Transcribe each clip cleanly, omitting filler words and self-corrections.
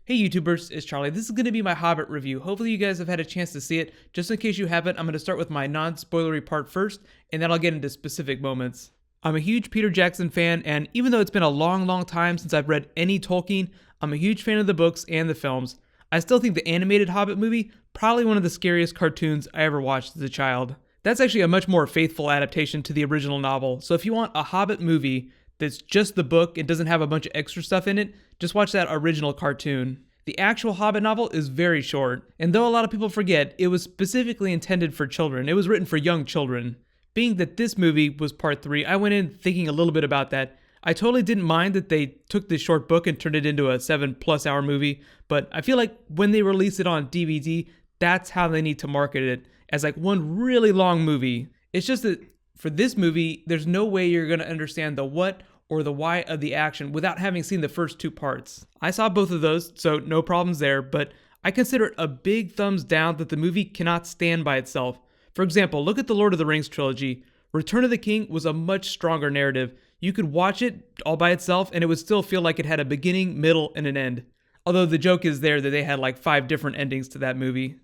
Hey YouTubers, it's Charlie. This is going to be my Hobbit review. Hopefully you guys have had a chance to see it. Just in case you haven't, I'm going to start with my non-spoilery part first, and then I'll get into specific moments. I'm a huge Peter Jackson fan, and even though it's been a long time since I've read any Tolkien, I'm a huge fan of the books and the films. I still think the animated Hobbit movie, probably one of the scariest cartoons I ever watched as a child. That's actually a much more faithful adaptation to the original novel, so if you want a Hobbit movie that's just the book and doesn't have a bunch of extra stuff in it, just watch that original cartoon. The actual Hobbit novel is very short, and though a lot of people forget, it was specifically intended for children. It was written for young children. Being that this movie was part 3, I went in thinking a little bit about that. I totally didn't mind that they took this short book and turned it into a 7+ hour movie, but I feel like when they release it on DVD, that's how they need to market it, as like one really long movie. It's just that for this movie, there's no way you're going to understand the what or the why of the action without having seen the first 2 parts. I saw both of those, so no problems there, but I consider it a big thumbs down that the movie cannot stand by itself. For example, look at the Lord of the Rings trilogy. Return of the King was a much stronger narrative. You could watch it all by itself and it would still feel like it had a beginning, middle, and an end. Although the joke is there that they had like 5 different endings to that movie.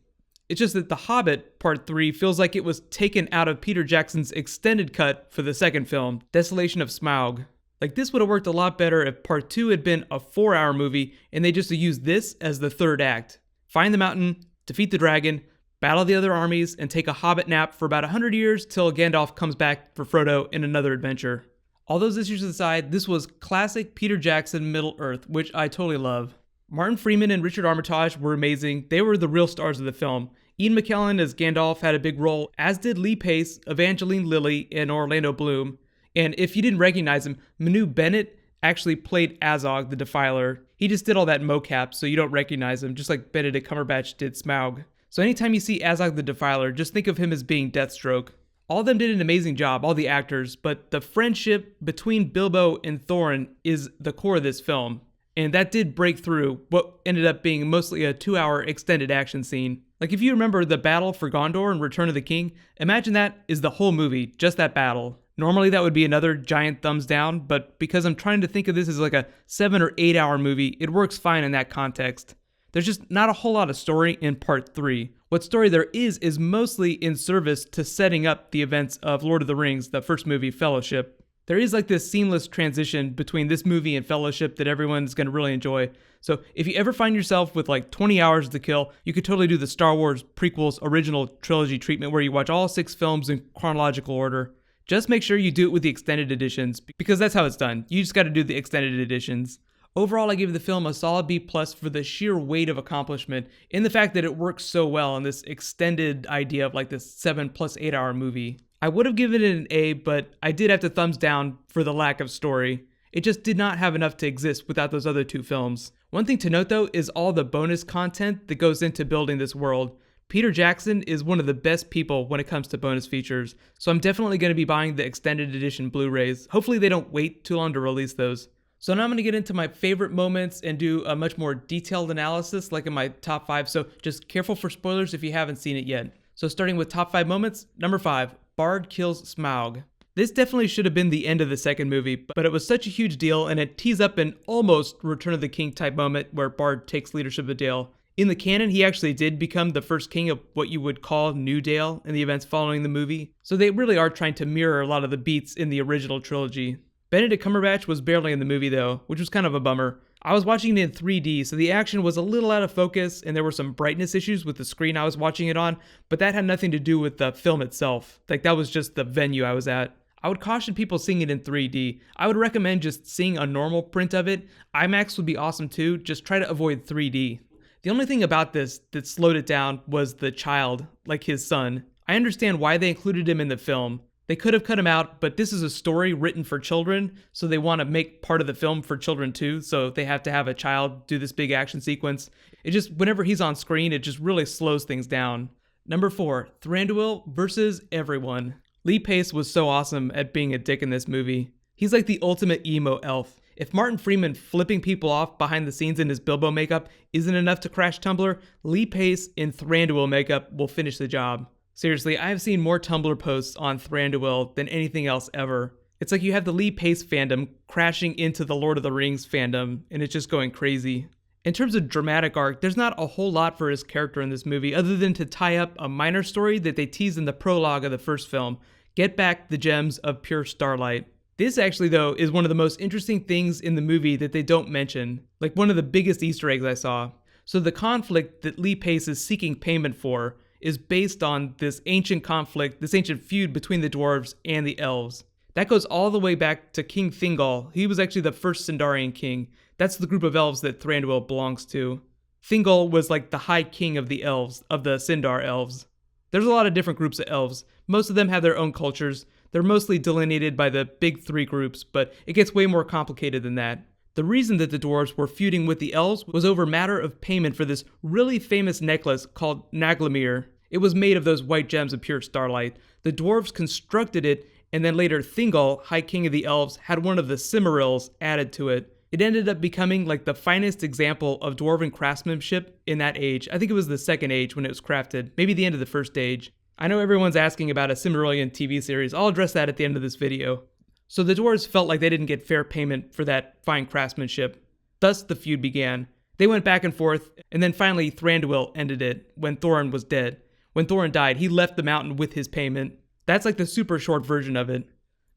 It's just that The Hobbit Part 3 feels like it was taken out of Peter Jackson's extended cut for the second film, Desolation of Smaug. Like, this would have worked a lot better if Part 2 had been a 4-hour movie and they just used this as the third act. Find the mountain, defeat the dragon, battle the other armies, and take a hobbit nap for about 100 years till Gandalf comes back for Frodo in another adventure. All those issues aside, this was classic Peter Jackson Middle-earth, which I totally love. Martin Freeman and Richard Armitage were amazing. They were the real stars of the film. Ian McKellen as Gandalf had a big role, as did Lee Pace, Evangeline Lilly, and Orlando Bloom. And if you didn't recognize him, Manu Bennett actually played Azog the Defiler. He just did all that mocap so you don't recognize him, just like Benedict Cumberbatch did Smaug. So anytime you see Azog the Defiler, just think of him as being Deathstroke. All of them did an amazing job, all the actors, but the friendship between Bilbo and Thorin is the core of this film. And that did break through what ended up being mostly a 2-hour extended action scene. Like, if you remember the battle for Gondor in Return of the King, imagine that is the whole movie, just that battle. Normally that would be another giant thumbs down, but because I'm trying to think of this as like a 7 or 8 hour movie, it works fine in that context. There's just not a whole lot of story in Part 3. What story there is mostly in service to setting up the events of Lord of the Rings, the first movie, Fellowship. There is like this seamless transition between this movie and Fellowship that everyone's going to really enjoy. So if you ever find yourself with like 20 hours to kill, you could totally do the Star Wars prequels original trilogy treatment where you watch all 6 films in chronological order. Just make sure you do it with the extended editions, because that's how it's done. You just got to do the extended editions. Overall, I give the film a solid B+ for the sheer weight of accomplishment in the fact that it works so well in this extended idea of like this 7+ 8 hour movie. I would have given it an A, but I did have to thumbs down for the lack of story. It just did not have enough to exist without those other 2 films. One thing to note though is all the bonus content that goes into building this world. Peter Jackson is one of the best people when it comes to bonus features, so I'm definitely going to be buying the extended edition Blu-rays. Hopefully they don't wait too long to release those. So now I'm going to get into my favorite moments and do a much more detailed analysis like in my top 5, so just careful for spoilers if you haven't seen it yet. So starting with top 5 moments, number 5, Bard kills Smaug. This definitely should have been the end of the second movie, but it was such a huge deal and it tees up an almost Return of the King type moment where Bard takes leadership of Dale. In the canon, he actually did become the first king of what you would call New Dale in the events following the movie, so they really are trying to mirror a lot of the beats in the original trilogy. Benedict Cumberbatch was barely in the movie though, which was kind of a bummer. I was watching it in 3D, so the action was a little out of focus and there were some brightness issues with the screen I was watching it on, but that had nothing to do with the film itself. Like, that was just the venue I was at. I would caution people seeing it in 3D. I would recommend just seeing a normal print of it. IMAX would be awesome too, just try to avoid 3D. The only thing about this that slowed it down was the child, like his son. I understand why they included him in the film. They could have cut him out, but this is a story written for children, so they want to make part of the film for children too, so they have to have a child do this big action sequence. It just, whenever he's on screen, it just really slows things down. Number 4, Thranduil versus everyone. Lee Pace was so awesome at being a dick in this movie. He's like the ultimate emo elf. If Martin Freeman flipping people off behind the scenes in his Bilbo makeup isn't enough to crash Tumblr, Lee Pace in Thranduil makeup will finish the job. Seriously, I have seen more Tumblr posts on Thranduil than anything else ever. It's like you have the Lee Pace fandom crashing into the Lord of the Rings fandom, and it's just going crazy. In terms of dramatic arc, there's not a whole lot for his character in this movie other than to tie up a minor story that they teased in the prologue of the first film, get back the gems of pure starlight. This actually, though, is one of the most interesting things in the movie that they don't mention, like one of the biggest Easter eggs I saw. So the conflict that Lee Pace is seeking payment for is based on this ancient conflict, this ancient feud between the dwarves and the elves. That goes all the way back to King Thingol. He was actually the first Sindarian king. That's the group of elves that Thranduil belongs to. Thingol was like the high king of the elves, of the Sindar elves. There's a lot of different groups of elves. Most of them have their own cultures. They're mostly delineated by the big three groups, but it gets way more complicated than that. The reason that the dwarves were feuding with the elves was over matter of payment for this really famous necklace called Naglamir. It was made of those white gems of pure starlight. The dwarves constructed it, and then later Thingol, High King of the Elves, had one of the Cimmerils added to it. It ended up becoming like the finest example of dwarven craftsmanship in that age. I think it was the second age when it was crafted, maybe the end of the first age. I know everyone's asking about a Cimmerillion TV series. I'll address that at the end of this video. So the dwarves felt like they didn't get fair payment for that fine craftsmanship. Thus the feud began. They went back and forth, and then finally Thranduil ended it when Thorin was dead. When Thorin died, he left the mountain with his payment. That's like the super short version of it.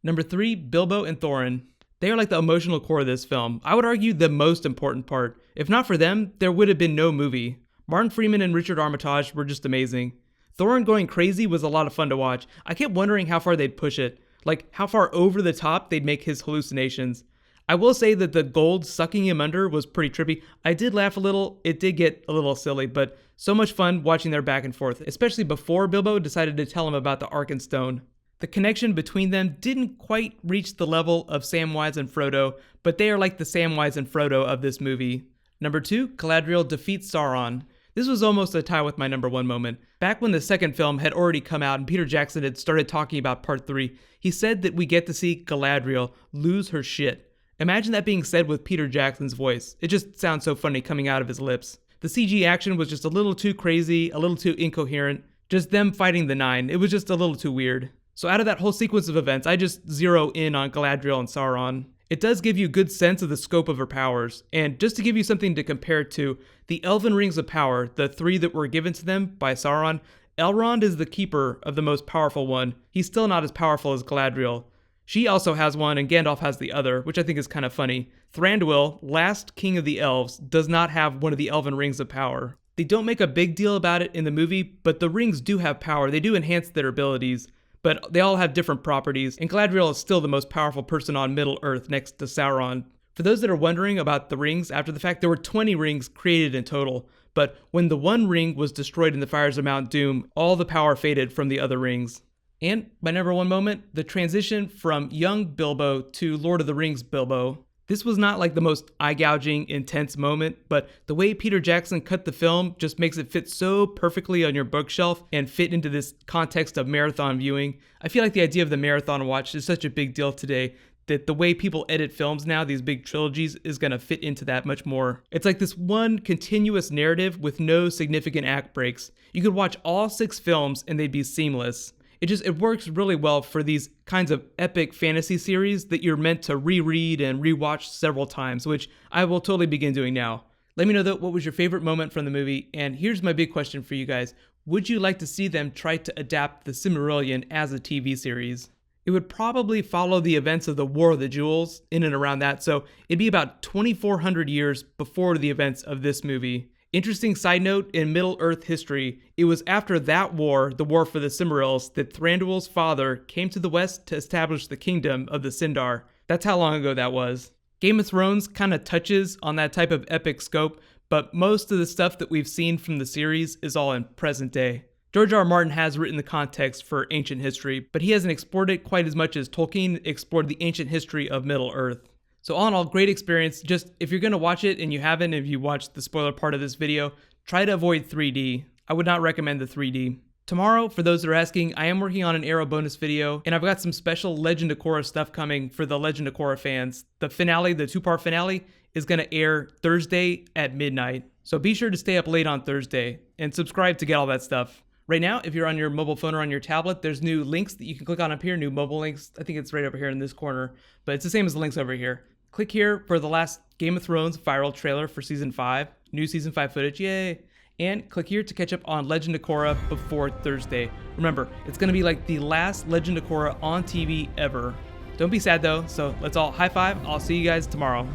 Number 3, Bilbo and Thorin. They are like the emotional core of this film. I would argue the most important part. If not for them, there would have been no movie. Martin Freeman and Richard Armitage were just amazing. Thorin going crazy was a lot of fun to watch. I kept wondering how far they'd push it. Like how far over the top they'd make his hallucinations. I will say that the gold sucking him under was pretty trippy. I did laugh a little. It did get a little silly, but so much fun watching their back and forth, especially before Bilbo decided to tell him about the Arkenstone. The connection between them didn't quite reach the level of Samwise and Frodo, but they are like the Samwise and Frodo of this movie. Number 2, Galadriel defeats Sauron. This was almost a tie with my number 1 moment. Back when the second film had already come out and Peter Jackson had started talking about part 3, he said that we get to see Galadriel lose her shit. Imagine that being said with Peter Jackson's voice. It just sounds so funny coming out of his lips. The CG action was just a little too crazy, a little too incoherent. Just them fighting the Nine. It was just a little too weird. So out of that whole sequence of events, I just zero in on Galadriel and Sauron. It does give you a good sense of the scope of her powers, and just to give you something to compare to, the Elven Rings of Power, the 3 that were given to them by Sauron, Elrond is the keeper of the most powerful one. He's still not as powerful as Galadriel. She also has one, and Gandalf has the other, which I think is kind of funny. Thranduil, last king of the elves, does not have one of the Elven Rings of Power. They don't make a big deal about it in the movie, but the rings do have power. They do enhance their abilities. But they all have different properties, and Galadriel is still the most powerful person on Middle-earth next to Sauron. For those that are wondering about the rings after the fact, there were 20 rings created in total, but when the one ring was destroyed in the fires of Mount Doom, all the power faded from the other rings. And my number 1 moment, the transition from young Bilbo to Lord of the Rings Bilbo. This was not like the most eye-gouging, intense moment, but the way Peter Jackson cut the film just makes it fit so perfectly on your bookshelf and fit into this context of marathon viewing. I feel like the idea of the marathon watch is such a big deal today that the way people edit films now, these big trilogies, is going to fit into that much more. It's like this one continuous narrative with no significant act breaks. You could watch all 6 films and they'd be seamless. It works really well for these kinds of epic fantasy series that you're meant to reread and rewatch several times, which I will totally begin doing now. Let me know though, what was your favorite moment from the movie, and here's my big question for you guys. Would you like to see them try to adapt the Silmarillion as a TV series? It would probably follow the events of the War of the Jewels, in and around that, so it'd be about 2,400 years before the events of this movie. Interesting side note, in Middle-earth history, it was after that war, the War for the Silmarils, that Thranduil's father came to the west to establish the kingdom of the Sindar. That's how long ago that was. Game of Thrones kind of touches on that type of epic scope, but most of the stuff that we've seen from the series is all in present day. George R. R. Martin has written the context for ancient history, but he hasn't explored it quite as much as Tolkien explored the ancient history of Middle-earth. So all in all, great experience. Just if you're going to watch it and you haven't, if you watched the spoiler part of this video, try to avoid 3D. I would not recommend the 3D. Tomorrow, for those that are asking, I am working on an Arrow bonus video, and I've got some special Legend of Korra stuff coming for the Legend of Korra fans. The finale, the 2-part finale, is going to air Thursday at midnight. So be sure to stay up late on Thursday and subscribe to get all that stuff. Right now, if you're on your mobile phone or on your tablet, there's new links that you can click on up here, new mobile links. I think it's right over here in this corner, but it's the same as the links over here. Click here for the last Game of Thrones viral trailer for Season 5, new Season 5 footage, yay! And click here to catch up on Legend of Korra before Thursday. Remember, it's going to be like the last Legend of Korra on TV ever. Don't be sad though, so let's all high five. I'll see you guys tomorrow.